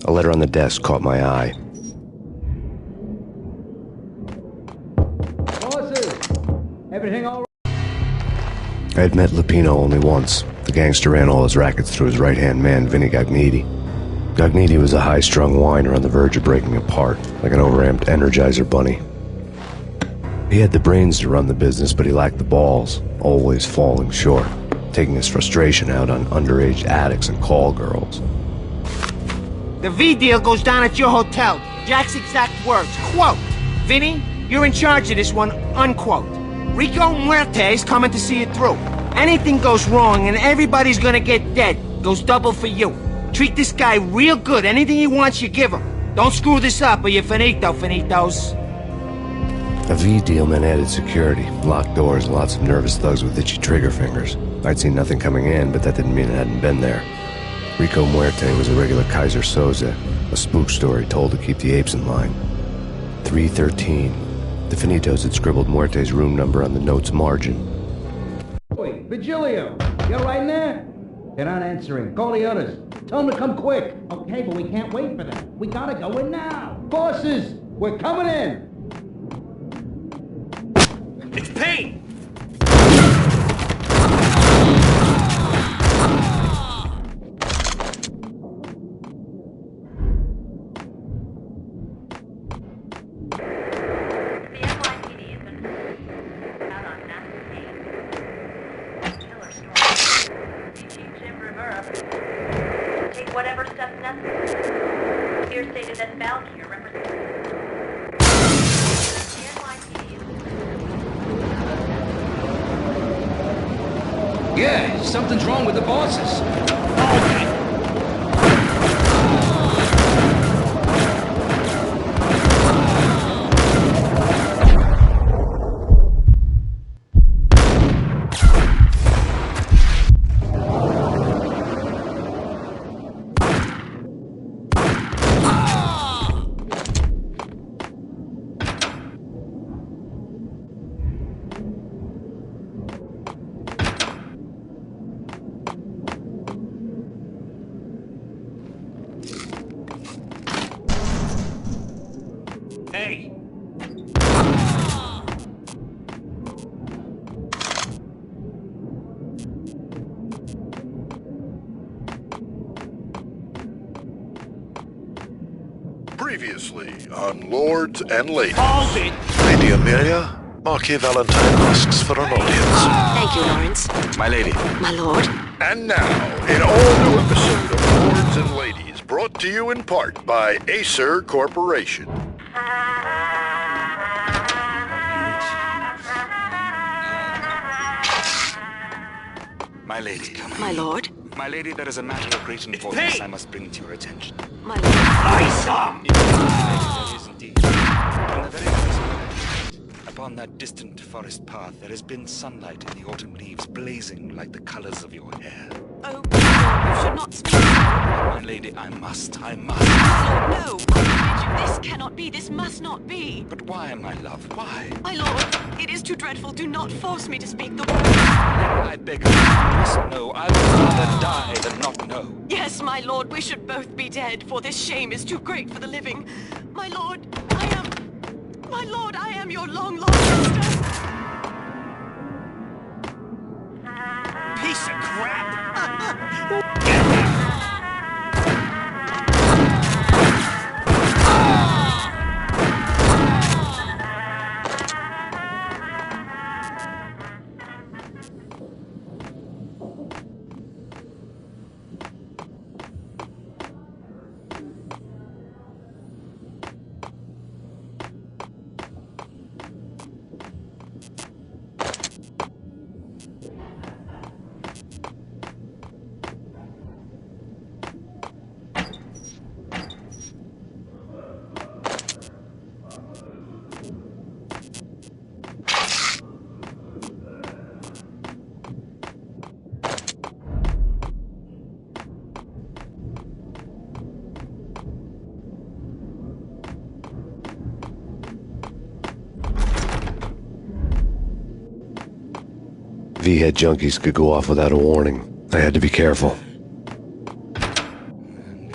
A letter on the desk caught my eye. Bosses! Everything all right? I had met Lupino only once. The gangster ran all his rackets through his right-hand man, Vinny Gagniti. Gagniti was a high-strung whiner on the verge of breaking apart, like an overamped Energizer bunny. He had the brains to run the business, but he lacked the balls, always falling short, taking his frustration out on underage addicts and call girls. The V deal goes down at your hotel. Jack's exact words, quote, "Vinny, you're in charge of this one," unquote. Rico Muerte's coming to see it through. Anything goes wrong and everybody's gonna get dead. Goes double for you. Treat this guy real good. Anything he wants, you give him. Don't screw this up or you're finito, finitos. A V deal meant added security, locked doors, and lots of nervous thugs with itchy trigger fingers. I'd seen nothing coming in, but that didn't mean it hadn't been there. Rico Muerte was a regular Kaiser Soze, a spook story told to keep the apes in line. 313. The Finitos had scribbled Muerte's room number on the note's margin. Oi, Vigilio! You all right in there? They're not answering. Call the others. Tell them to come quick. Okay, but we can't wait for them. We gotta go in now. Bosses! We're coming in! It's Payne! Take whatever steps necessary. Here stated that Valkyrie represents the NYPD. Yeah, something's wrong with the bosses. Hey! Previously on Lords and Ladies. Hold it! Lady Amelia, Marquis Valentine asks for an audience. Thank you, Lawrence. My lady. My lord. And now, an all-new episode of Lords and Ladies, brought to you in part by Acer Corporation. My lady. My lord. My lady, there is a matter of great importance I must bring to your attention. My lord. There is indeed. From the very first moment I met, upon that distant forest path, there has been sunlight in the autumn leaves blazing like the colors of your hair. Oh, my lord, you should not speak. My lady, I must. My lord, no. I forbid you. This cannot be. This must not be. But why, my love, why? My lord, it is too dreadful. Do not force me to speak the word. I beg of you, you must know. I would rather die than not know. Yes, my lord, we should both be dead, for this shame is too great for the living. My lord, I am your long-lost sister. Piece of crap! V-head junkies could go off without a warning. I had to be careful.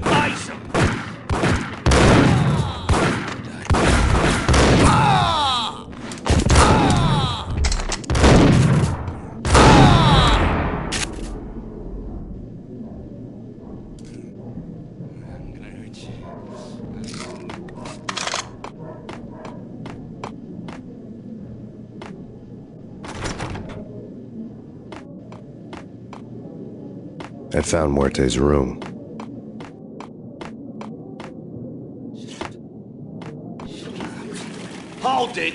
Ice 'em! I found Muerte's room. Hold it!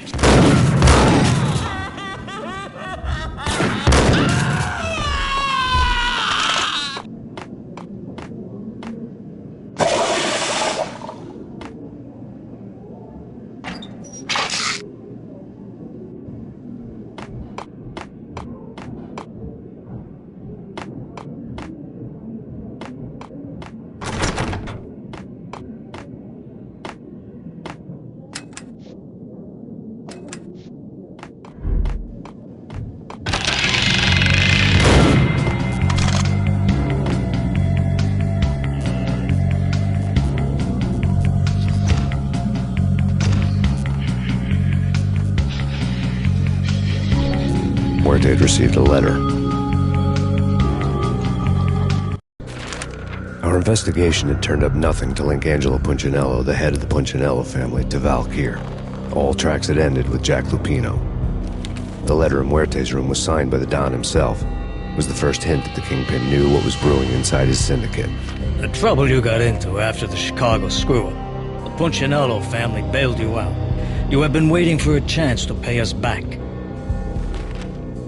Muerte had received a letter. Our investigation had turned up nothing to link Angelo Punchinello, the head of the Punchinello family, to Valkyr. All tracks had ended with Jack Lupino. The letter in Muerte's room was signed by the Don himself. It was the first hint that the Kingpin knew what was brewing inside his syndicate. The trouble you got into after the Chicago screw-up. The Punchinello family bailed you out. You have been waiting for a chance to pay us back.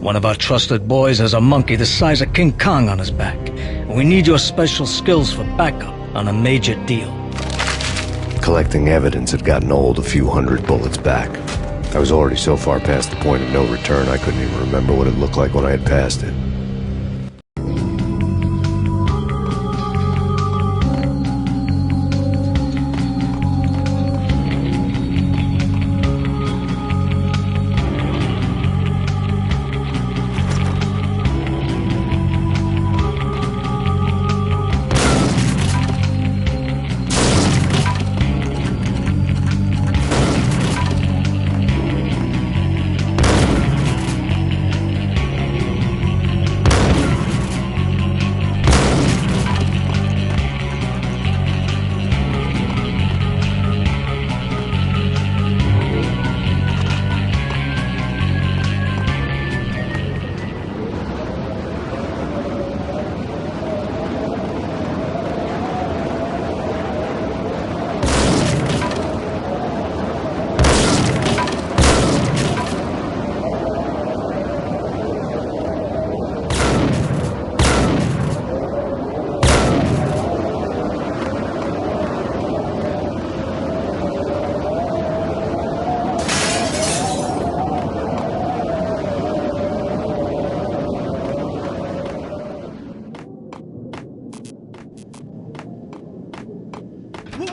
One of our trusted boys has a monkey the size of King Kong on his back. And we need your special skills for backup on a major deal. Collecting evidence had gotten old a few hundred bullets back. I was already so far past the point of no return I couldn't even remember what it looked like when I had passed it.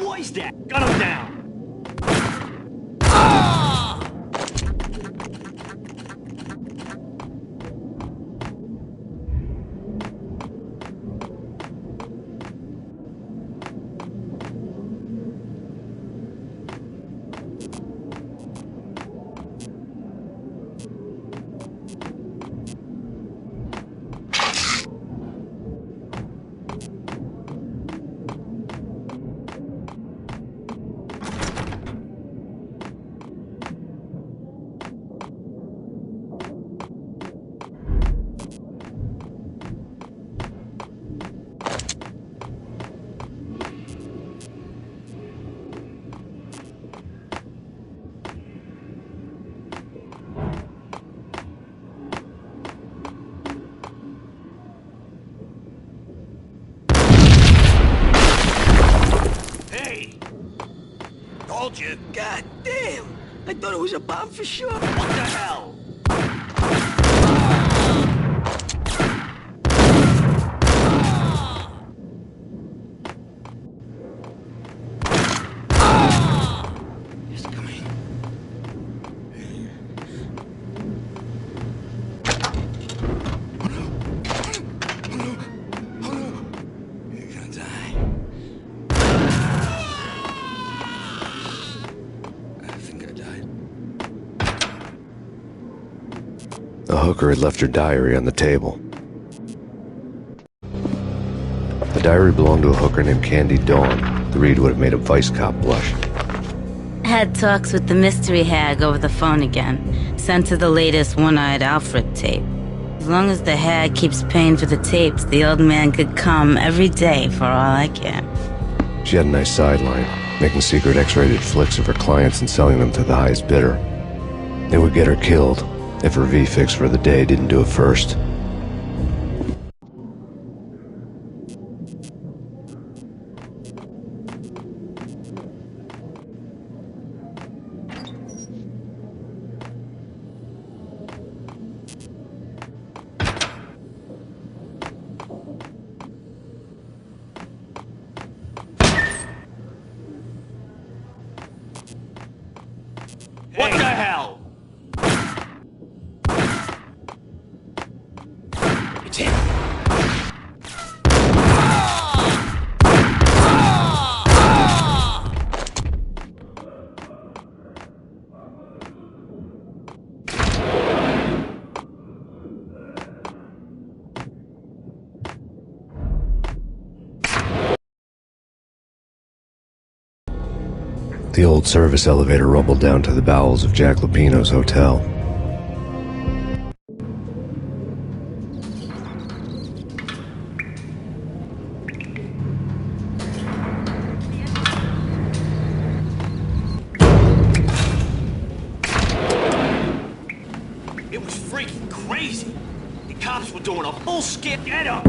What is that? Gun him down! Told you. God damn! I thought it was a bomb for sure. What the hell? He's coming. Oh no! Oh no! Oh no! You're gonna die. I think I died. The hooker had left her diary on the table. The diary belonged to a hooker named Candy Dawn. The read would have made a vice cop blush. Had talks with the mystery hag over the phone again. Sent her the latest One-Eyed Alfred tape. As long as the hag keeps paying for the tapes, the old man could come every day for all I care. She had a nice sideline, making secret X-rated flicks of her clients and selling them to the highest bidder. It would get her killed if her V-fix for the day didn't do it first. What the hell? It's him. The old service elevator rumbled down to the bowels of Jack Lupino's hotel. It was freaking crazy. The cops were doing a full skip. Get up!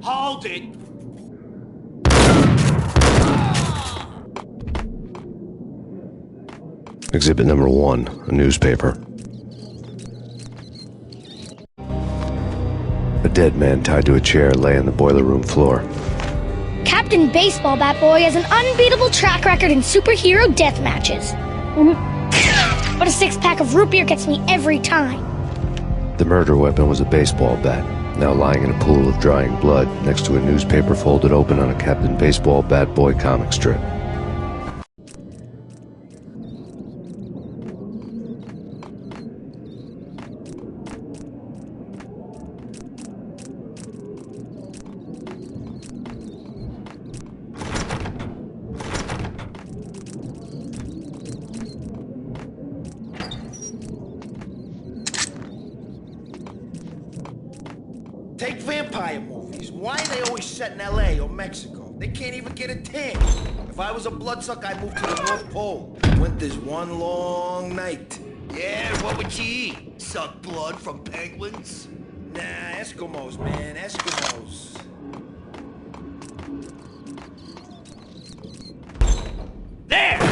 Hold it! Exhibit number 1, a newspaper. A dead man tied to a chair lay on the boiler room floor. Captain Baseball Bat Boy has an unbeatable track record in superhero death matches. But a 6-pack of root beer gets me every time. The murder weapon was a baseball bat, now lying in a pool of drying blood next to a newspaper folded open on a Captain Baseball Bat Boy comic strip. Take vampire movies. Why are they always set in LA or Mexico? They can't even get a tan. If I was a bloodsucker, I'd move to the North Pole. Winter's one long night. Yeah, what would you eat? Suck blood from penguins? Nah, Eskimos, man, Eskimos. There!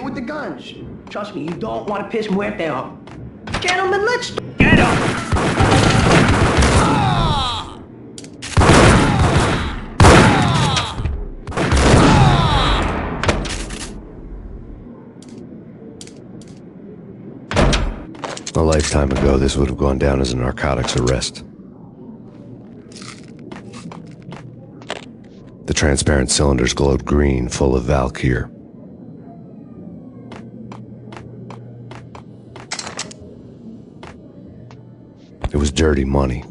With the guns. Trust me, you don't want to piss Muerte off. Gentlemen, let's Get up! A lifetime ago, this would have gone down as a narcotics arrest. The transparent cylinders glowed green, full of Valkyr. It was dirty money.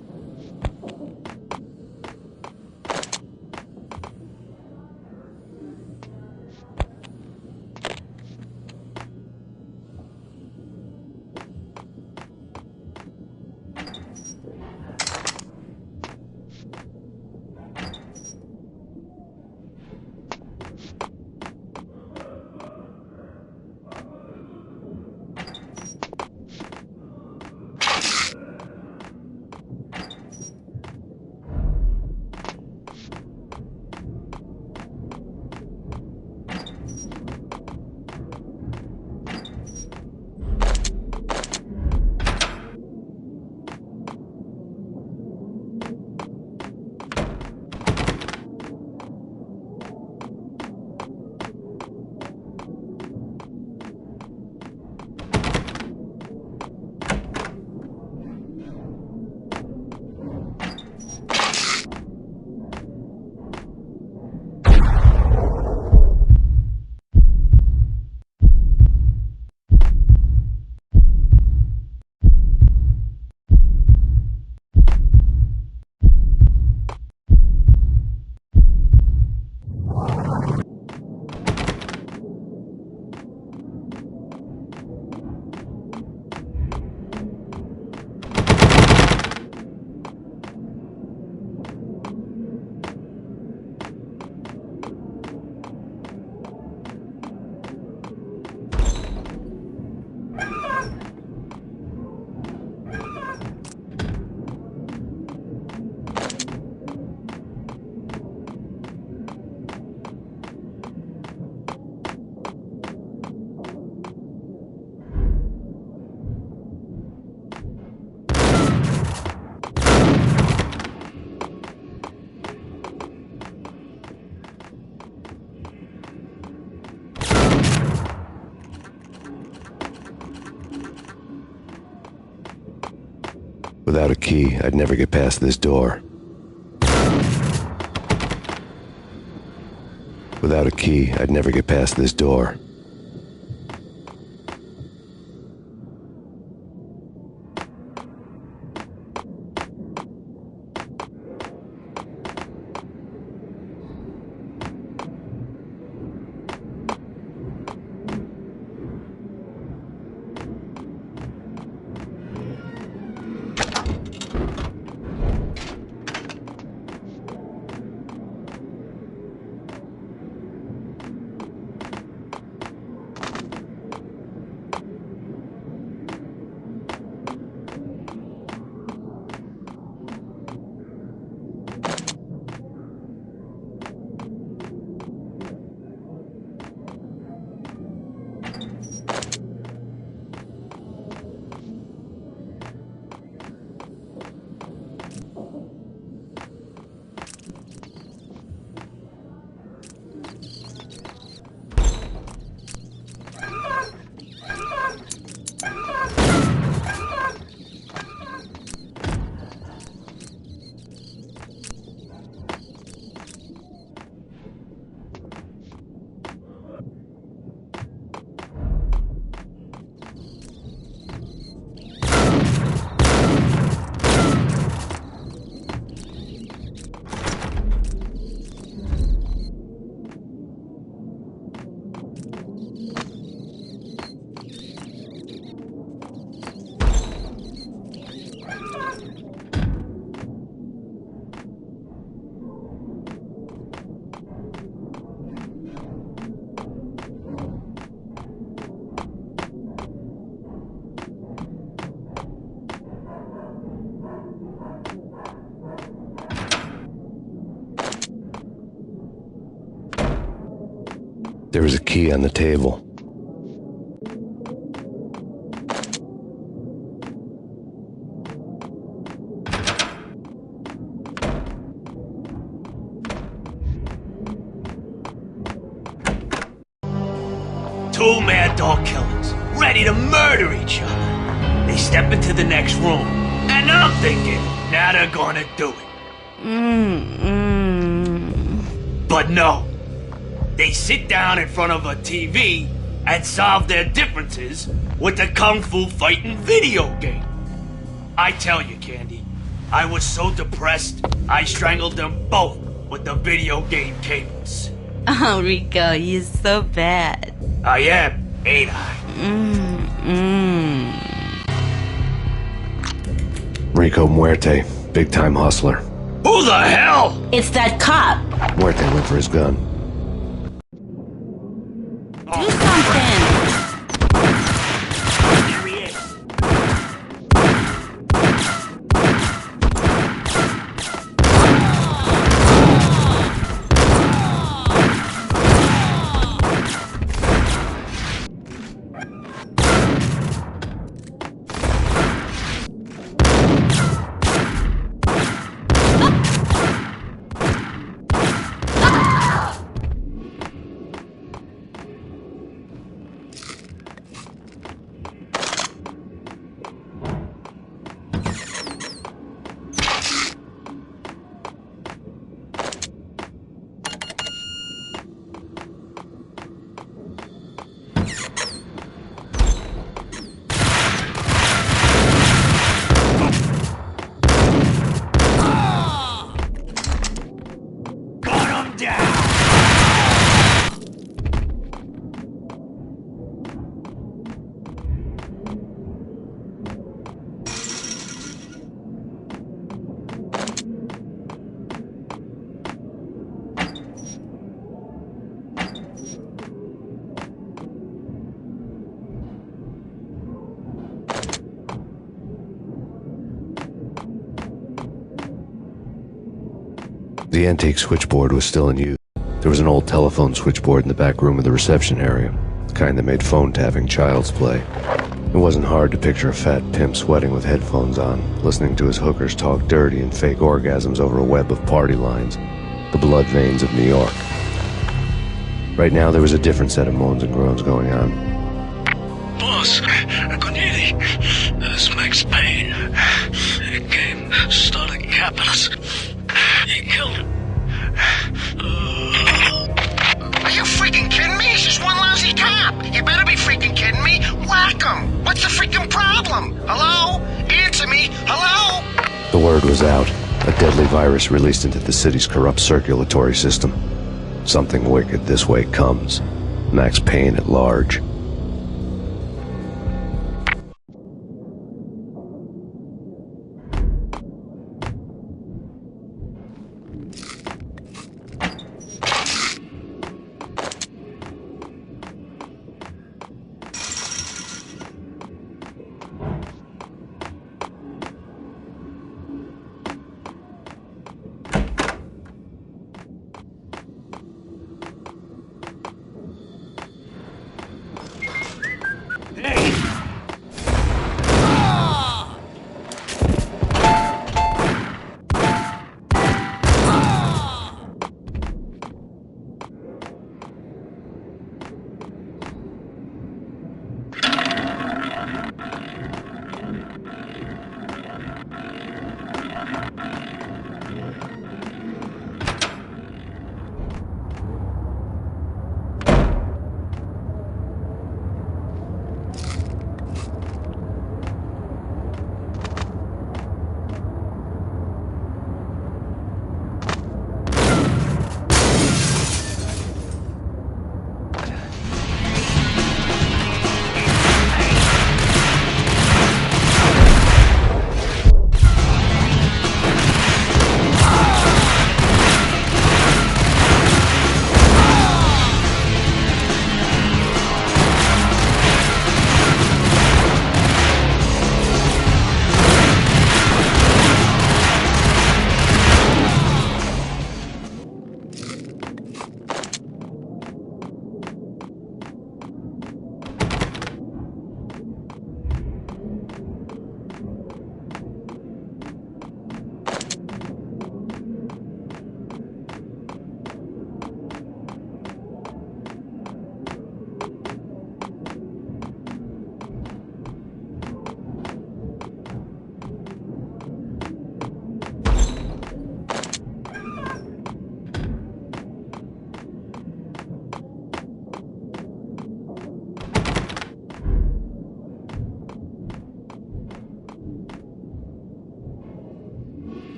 Without a key, I'd never get past this door. Without a key, I'd never get past this door. There was a key on the table. Two mad dog killers, ready to murder each other. They step into the next room, and I'm thinking, now they're gonna do it. But no. They sit down in front of a TV and solve their differences with a kung fu fighting video game. I tell you, Candy, I was so depressed, I strangled them both with the video game cables. Oh, Rico, you're so bad. I am, ain't I? Rico Muerte, big-time hustler. Who the hell? It's that cop. Muerte went for his gun. Do something. There he is. The antique switchboard was still in use. There was an old telephone switchboard in the back room of the reception area, the kind that made phone tapping child's play. It wasn't hard to picture a fat pimp sweating with headphones on, listening to his hookers talk dirty and fake orgasms over a web of party lines, the blood veins of New York. Right now there was a different set of moans and groans going on. Boss, Cornelia, this Max Payne. He came, started capping us. He killed him. Are you freaking kidding me? He's just one lousy cop. You better be freaking kidding me. Whack him. What's the freaking problem? Hello? Answer me. Hello? The word was out. A deadly virus released into the city's corrupt circulatory system. Something wicked this way comes. Max Payne at large.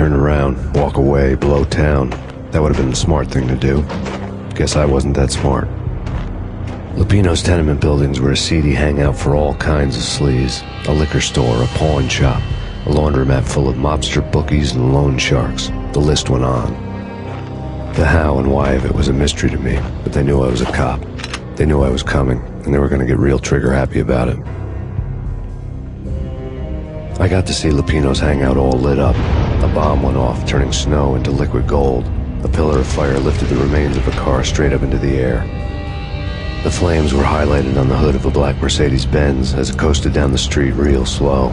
turn around, walk away, blow town. That would have been the smart thing to do. Guess I wasn't that smart. Lupino's tenement buildings were a seedy hangout for all kinds of sleaze. A liquor store, a pawn shop, a laundromat full of mobster bookies and loan sharks. The list went on. The how and why of it was a mystery to me, but they knew I was a cop. They knew I was coming, and they were going to get real trigger-happy about it. I got to see Lupino's hangout all lit up. A bomb went off, turning snow into liquid gold. A pillar of fire lifted the remains of a car straight up into the air. The flames were highlighted on the hood of a black Mercedes-Benz as it coasted down the street real slow,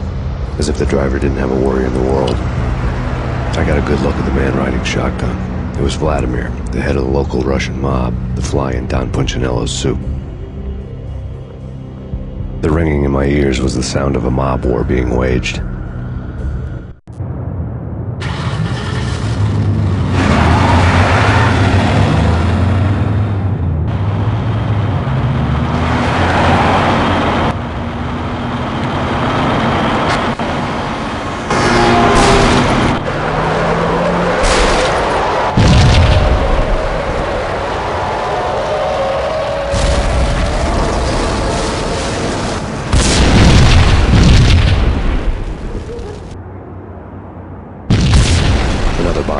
as if the driver didn't have a worry in the world. I got a good look at the man riding shotgun. It was Vladimir, the head of the local Russian mob, the fly in Don Punchinello's soup. The ringing in my ears was the sound of a mob war being waged.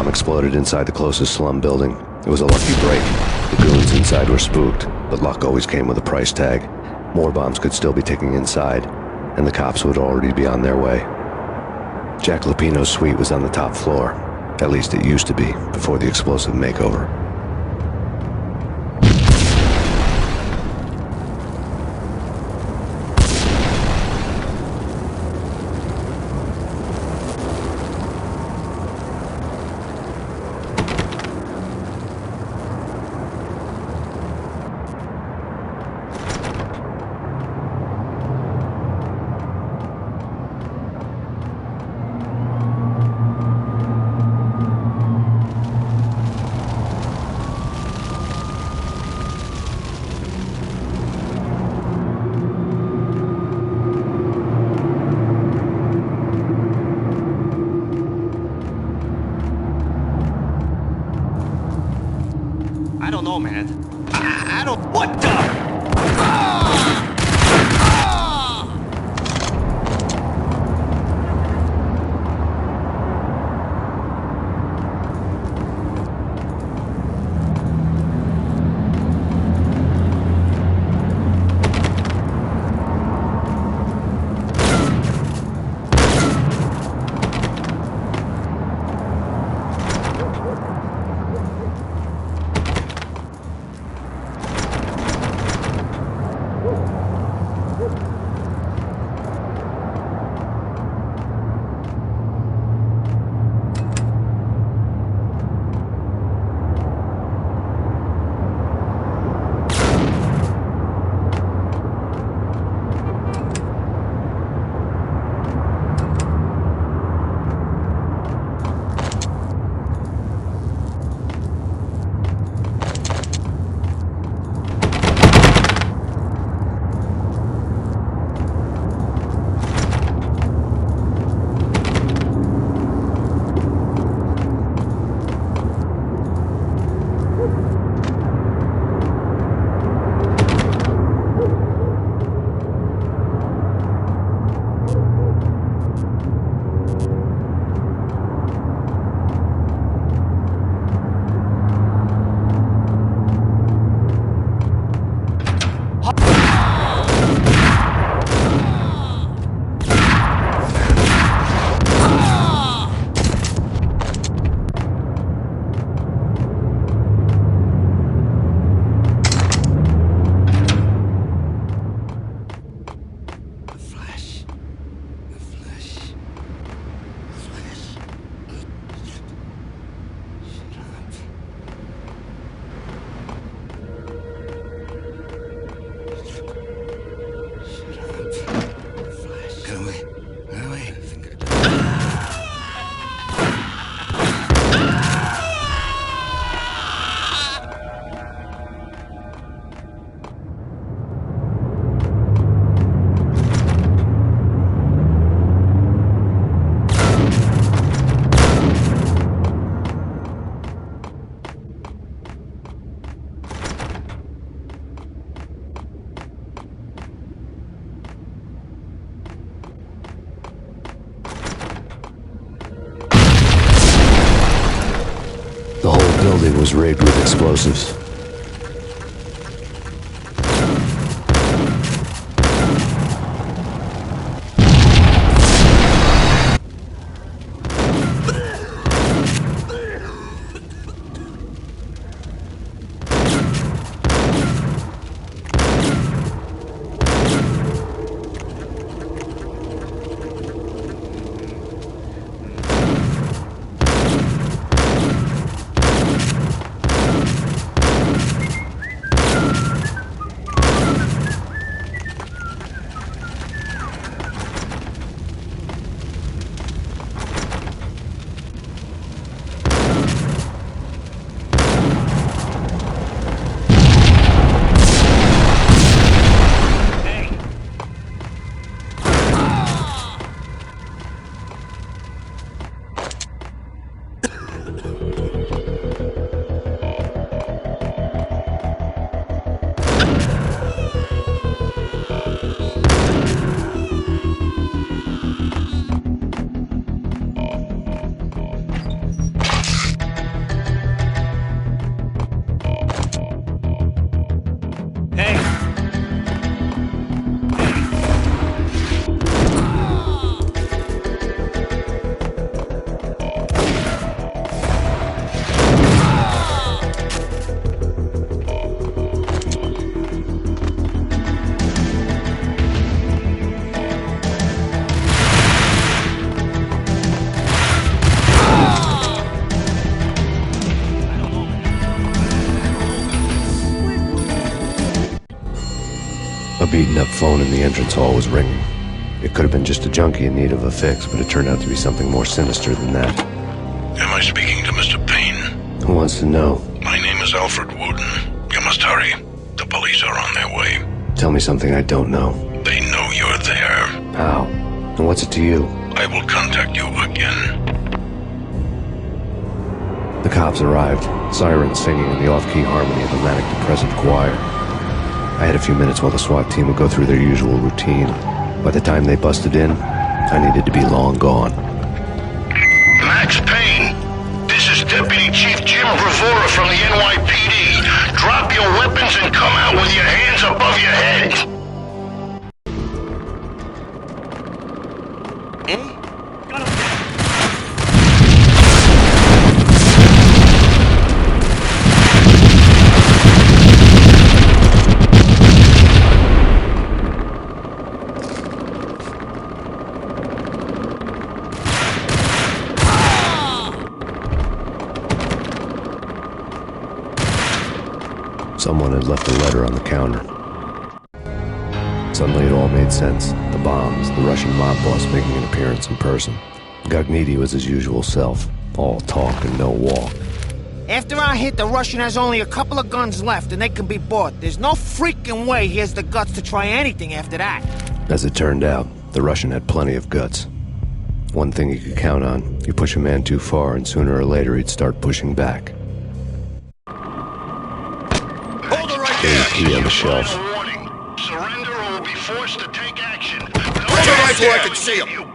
Exploded inside the closest slum building. It was a lucky break. The goons inside were spooked, but luck always came with a price tag. More bombs could still be ticking inside, and the cops would already be on their way. Jack Lupino's suite was on the top floor. At least it used to be, before the explosive makeover. I don't know, man. I don't... What the... building was rigged with explosives. A beaten-up phone in the entrance hall was ringing. It could have been just a junkie in need of a fix, but it turned out to be something more sinister than that. Am I speaking to Mr. Payne? Who wants to know? My name is Alfred Wooden. You must hurry. The police are on their way. Tell me something I don't know. They know you're there. How? And what's it to you? I will contact you again. The cops arrived, sirens singing in the off-key harmony of a manic-depressive choir. I had a few minutes while the SWAT team would go through their usual routine. By the time they busted in, I needed to be long gone. Max Payne, this is Deputy Chief Jim Bravura from the NYPD. Drop your weapons and come out with your hands above your head. Someone had left a letter on the counter. Suddenly it all made sense. The bombs, the Russian mob boss making an appearance in person. Gagniti was his usual self, all talk and no walk. After our hit, the Russian has only a couple of guns left and they can be bought. There's no freaking way he has the guts to try anything after that. As it turned out, the Russian had plenty of guts. One thing you could count on, you push a man too far and sooner or later he'd start pushing back. Key on the shelf. Surrender or we'll be forced to take action. Put your right so I can see him.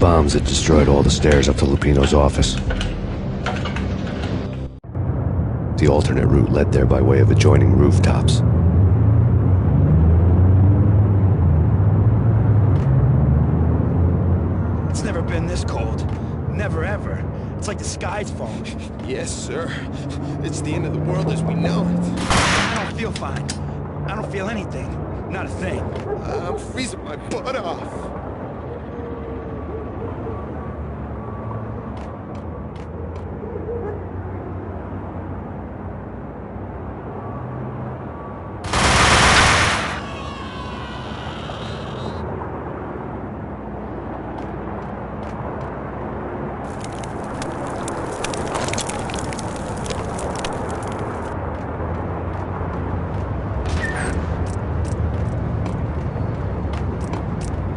bombs that destroyed all the stairs up to Lupino's office. The alternate route led there by way of adjoining rooftops. It's never been this cold. Never ever. It's like the sky's falling. Yes, sir. It's the end of the world as we know it. I don't feel fine. I don't feel anything. Not a thing. I'm freezing my butt off.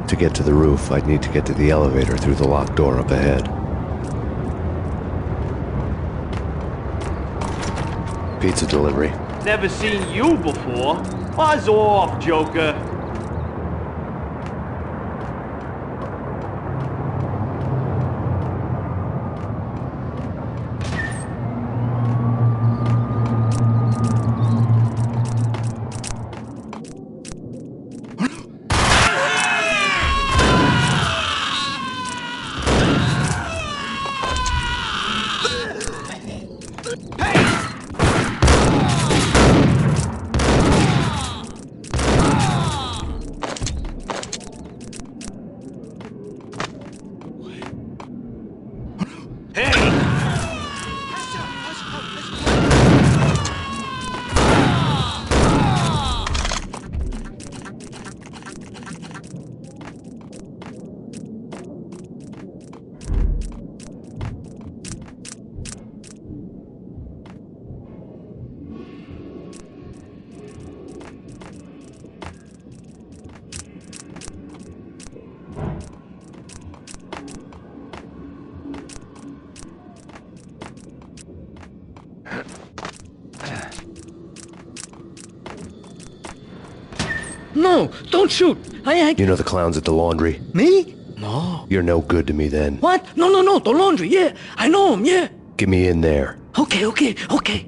To get to the roof, I'd need to get to the elevator through the locked door up ahead. Pizza delivery. Never seen you before. Buzz off, Joker. No, don't shoot. You know the clowns at the laundry? Me? No. You're no good to me then. What? No, the laundry, yeah. I know him, yeah. Get me in there. Okay.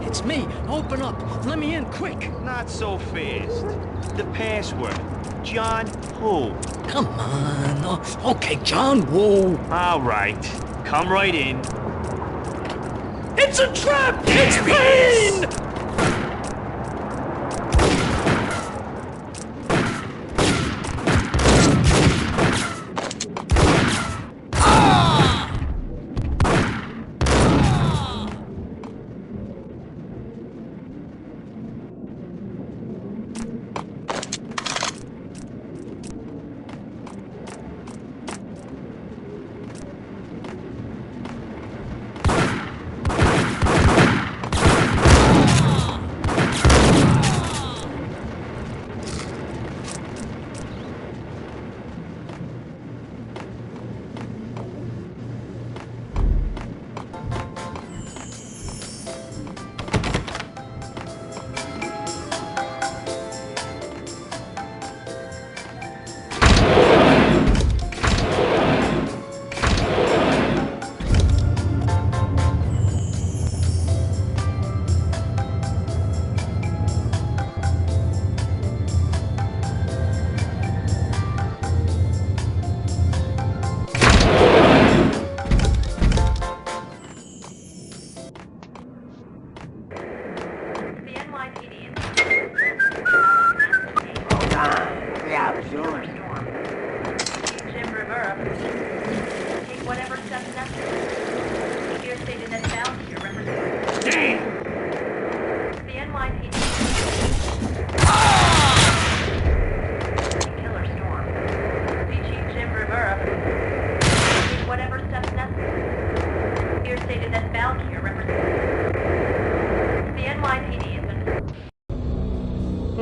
It's me. Open up. Let me in, quick. Not so fast. The password. John who? Come on. Oh, okay, John Woo. All right. Come right in. It's a trap! It's Payne!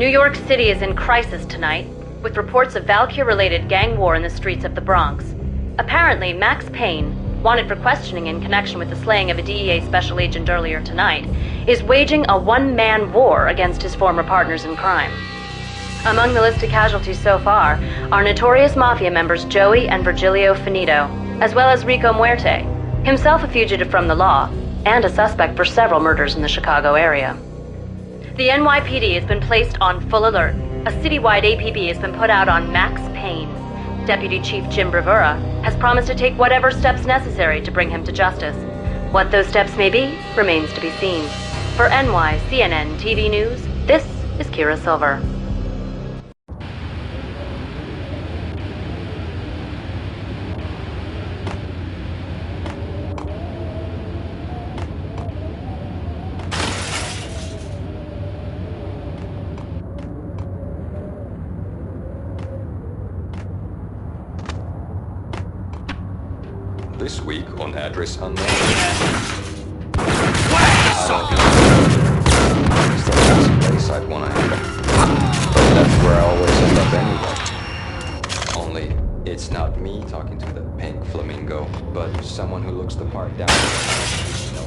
York City is in crisis tonight, with reports of Valkyr-related gang war in the streets of the Bronx. Apparently, Max Payne, wanted for questioning in connection with the slaying of a DEA special agent earlier tonight, is waging a one-man war against his former partners in crime. Among the listed casualties so far are notorious mafia members Joey and Virgilio Finito, as well as Rico Muerte, himself a fugitive from the law, and a suspect for several murders in the Chicago area. The NYPD has been placed on full alert. A citywide APB has been put out on Max Payne. Deputy Chief Jim Bravura has promised to take whatever steps necessary to bring him to justice. What those steps may be remains to be seen. For NYCNN TV News, this is Kira Silver. This week on Address Unknown. It's the last place I'd want to end up. But that's where I always end up anyway. Only, it's not me talking to the pink flamingo, but someone who looks the part down. So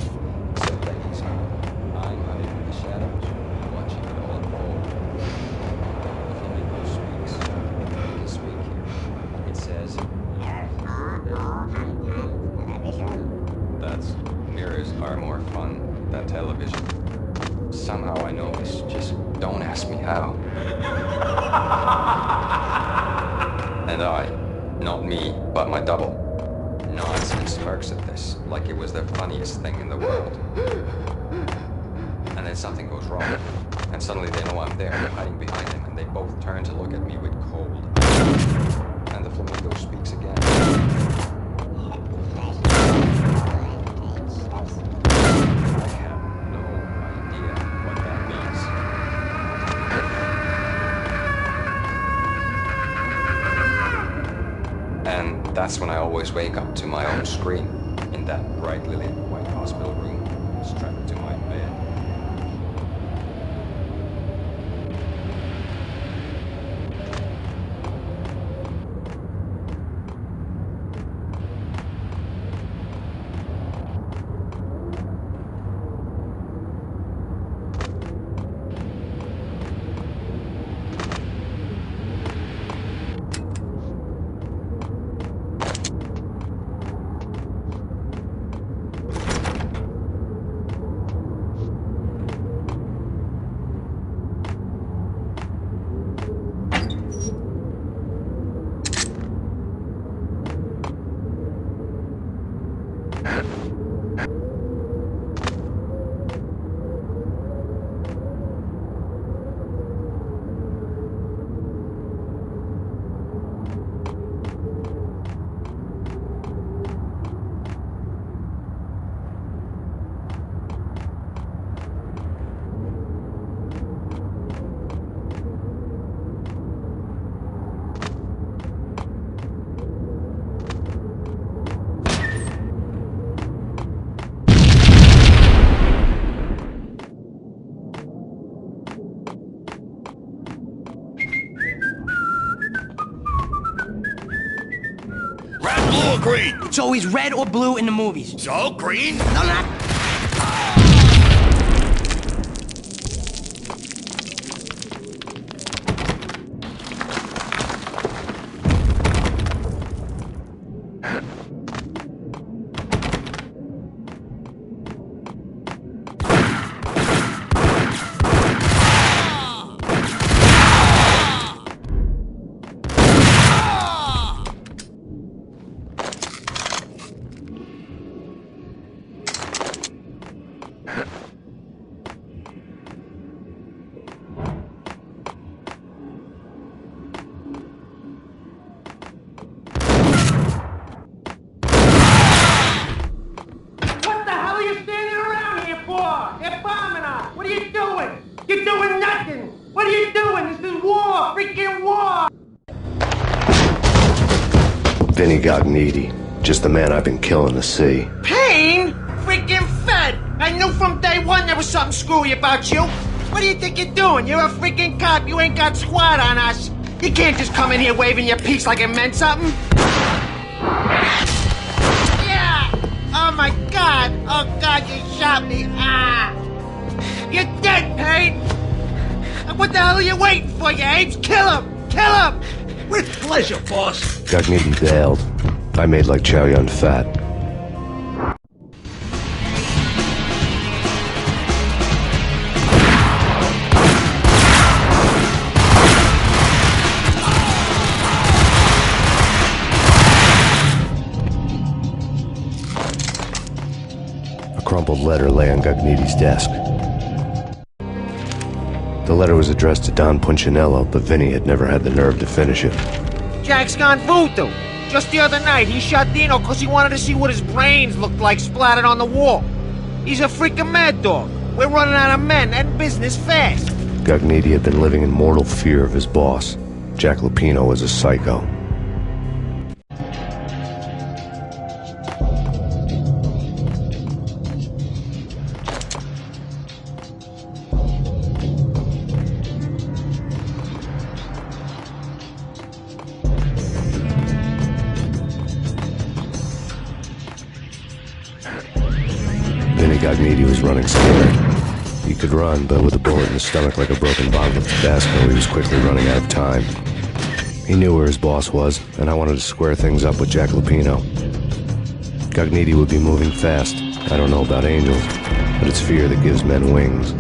things I'm hiding in the shadows, watching it all unfold. The flamingo speaks. He can speak here. It says... That's mirrors are more fun than television. Somehow I know this, just don't ask me how. And I, not me, but my double, nods and smirks at this, like it was the funniest thing in the world. And then something goes wrong, and suddenly they know I'm there, hiding behind them, and they both turn to look at me with cold eyes. And the flamingo speaks again. That's when I always wake up to my own scream in that brightly lit white hospital room, strapped to my bed. Green. It's always red or blue in the movies. So, green? No, not... Vinny got needy. Just the man I've been killing to see. Payne? Freaking fed! I knew from day one there was something screwy about you. What do you think you're doing? You're a freaking cop. You ain't got squat on us. You can't just come in here waving your piece like it meant something. Yeah! Oh my God! Oh God, you shot me! Ah! You're dead, Payne! What the hell are you waiting for, you apes? Kill him! Kill him! With pleasure, boss. Gognitti bailed. I made like Chow Yun Fat. A crumpled letter lay on Gognitti's desk. The letter was addressed to Don Punchinello, but Vinny had never had the nerve to finish it. Jack's gone voodoo. Just the other night, he shot Dino because he wanted to see what his brains looked like splattered on the wall. He's a freaking mad dog. We're running out of men and business fast. Gognitti had been living in mortal fear of his boss. Jack Lupino was a psycho. Gognitti was running scared. He could run, but with a bullet in his stomach like a broken bottle of Tabasco, he was quickly running out of time. He knew where his boss was, and I wanted to square things up with Jack Lupino. Gognitti would be moving fast. I don't know about angels, but it's fear that gives men wings.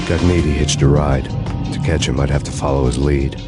Gognitti hitched a ride. To catch him, I'd have to follow his lead.